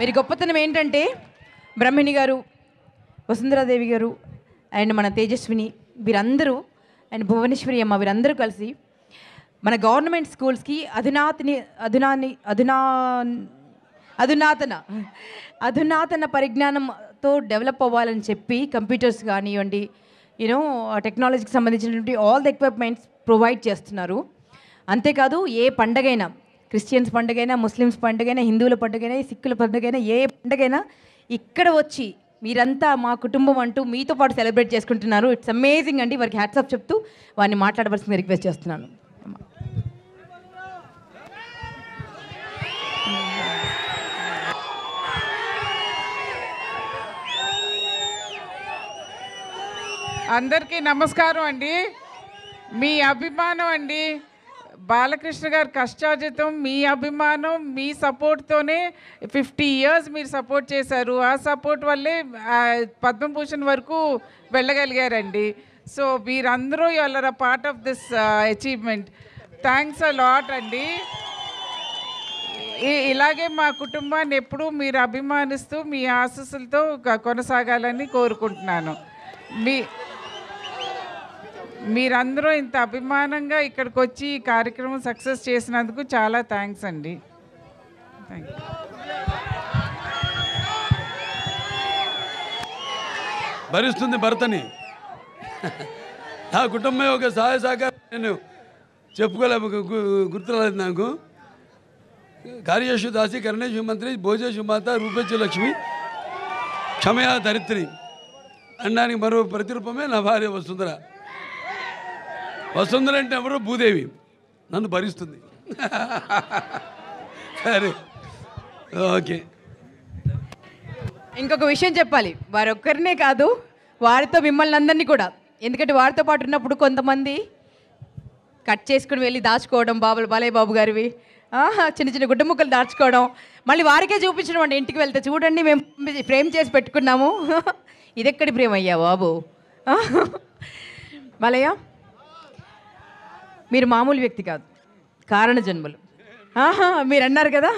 వీరి గొప్పతనం ఏంటంటే బ్రహ్మిణి గారు, వసుంధరాదేవి గారు అండ్ మన తేజస్విని వీరందరూ అండ్ భువనేశ్వరి అమ్మ వీరందరూ కలిసి మన గవర్నమెంట్ స్కూల్స్కి అధునాతన పరిజ్ఞానంతో డెవలప్ అవ్వాలని చెప్పి కంప్యూటర్స్ కానివ్వండి, టెక్నాలజీకి సంబంధించినటువంటి ఆల్ ద ఎక్విప్మెంట్స్ ప్రొవైడ్ చేస్తున్నారు. అంతేకాదు ఏ పండగైనా, క్రిస్టియన్స్ పండుగైనా, ముస్లిమ్స్ పండుగైనా, హిందువుల పండుగైనా, సిక్కుల పండుగైనా, ఏ పండుగైనా ఇక్కడ వచ్చి మీరంతా మా కుటుంబం అంటూ మీతో పాటు సెలబ్రేట్ చేసుకుంటున్నారు. ఇట్స్ అమేజింగ్ అండి. వారికి హ్యాట్సాప్ చెప్తూ వారిని మాట్లాడవలసింది రిక్వెస్ట్ చేస్తున్నాను. అందరికీ నమస్కారం అండి. మీ అభిమానం అండి, బాలకృష్ణ గారు కష్టార్జితం, మీ అభిమానం, మీ సపోర్ట్తోనే 50 years మీరు సపోర్ట్ చేశారు. ఆ సపోర్ట్ వల్లే పద్మభూషణ్ వరకు వెళ్ళగలిగారండి. సో మీరందరూ are a part of this achievement. Thanks a lot అండి. ఇలాగే మా కుటుంబాన్ని ఎప్పుడూ మీరు అభిమానిస్తూ మీ ఆశీస్సులతో కొనసాగాలని కోరుకుంటున్నాను. మీరందరూ ఇంత అభిమానంగా ఇక్కడికి వచ్చి ఈ కార్యక్రమం సక్సెస్ చేసినందుకు చాలా థ్యాంక్స్ అండి. Thank you. భరిస్తుంది భర్తని. నా కుటుంబం ఒక సహాయ సహకారం నేను చెప్పుకోలేము, గుర్తురాలేదు నాకు. కార్యేషు దాసి కరణేషు మంత్రి భోజేషు మాత రూపేషు లక్ష్మి క్షమయా ధరిత్రి అనడానికి మరో ప్రతిరూపమే నా భార్య వసుంధర. వసుంధర అంటే ఎవరో భూదేవి, నన్ను భరిస్తుంది. సరే, ఓకే. ఇంకొక విషయం చెప్పాలి, వారు ఒక్కరినే కాదు, వారితో మిమ్మల్ని అందరినీ కూడా. ఎందుకంటే వారితో పాటు ఉన్నప్పుడు కొంతమంది కట్ చేసుకుని వెళ్ళి దాచుకోవడం, బాలయ్య బాబు గారివి చిన్న చిన్న గుడ్డ ముక్కలు దాచుకోవడం, మళ్ళీ వారికే చూపించడం అంటే ఇంటికి వెళ్తే చూడండి మేము ఫ్రేమ్ చేసి పెట్టుకున్నాము. ఇదెక్కడి ప్రేమ అయ్యా బాబు. బాలయ్య, మీరు మామూలు వ్యక్తి కాదు, కారణ జన్మలు. మీరు అన్నారు కదా,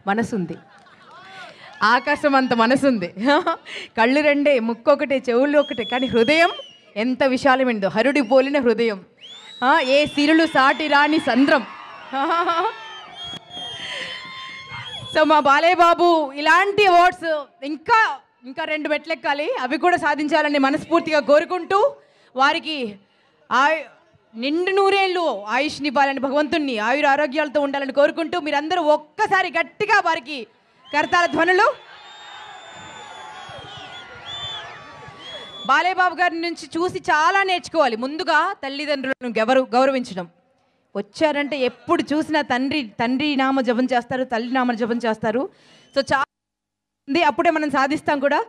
మనసుంది, ఆకాశం అంత మనసుంది. కళ్ళు రెండే, ముక్కు ఒకటే, చెవులు ఒకటే, కానీ హృదయం ఎంత విశాలమైనదో. హరుడి పోలిన హృదయం, ఏ సిరులు సాటి రాని సంద్రం. సో మా బాలయ్య బాబు ఇలాంటి అవార్డ్స్ ఇంకా 2 మెట్లెక్కాలి, అవి కూడా సాధించాలని మనస్ఫూర్తిగా కోరుకుంటూ వారికి నిండు నూరేళ్ళు ఆయుష్నివ్వాలని, భగవంతుణ్ణి ఆయుర ఆరోగ్యాలతో ఉండాలని కోరుకుంటూ మీరందరూ ఒక్కసారి గట్టిగా వారికి కరతాళ ధ్వనులు. బాలయ్య బాబు గారి నుంచి చూసి చాలా నేర్చుకోవాలి. ముందుగా తల్లిదండ్రులను గౌరవించడం. వచ్చారంటే ఎప్పుడు చూసినా తండ్రి నామ జపం చేస్తారు, తల్లి నామ జపం చేస్తారు. సో చాలా అప్పుడే మనం సాధిస్తాం కూడా.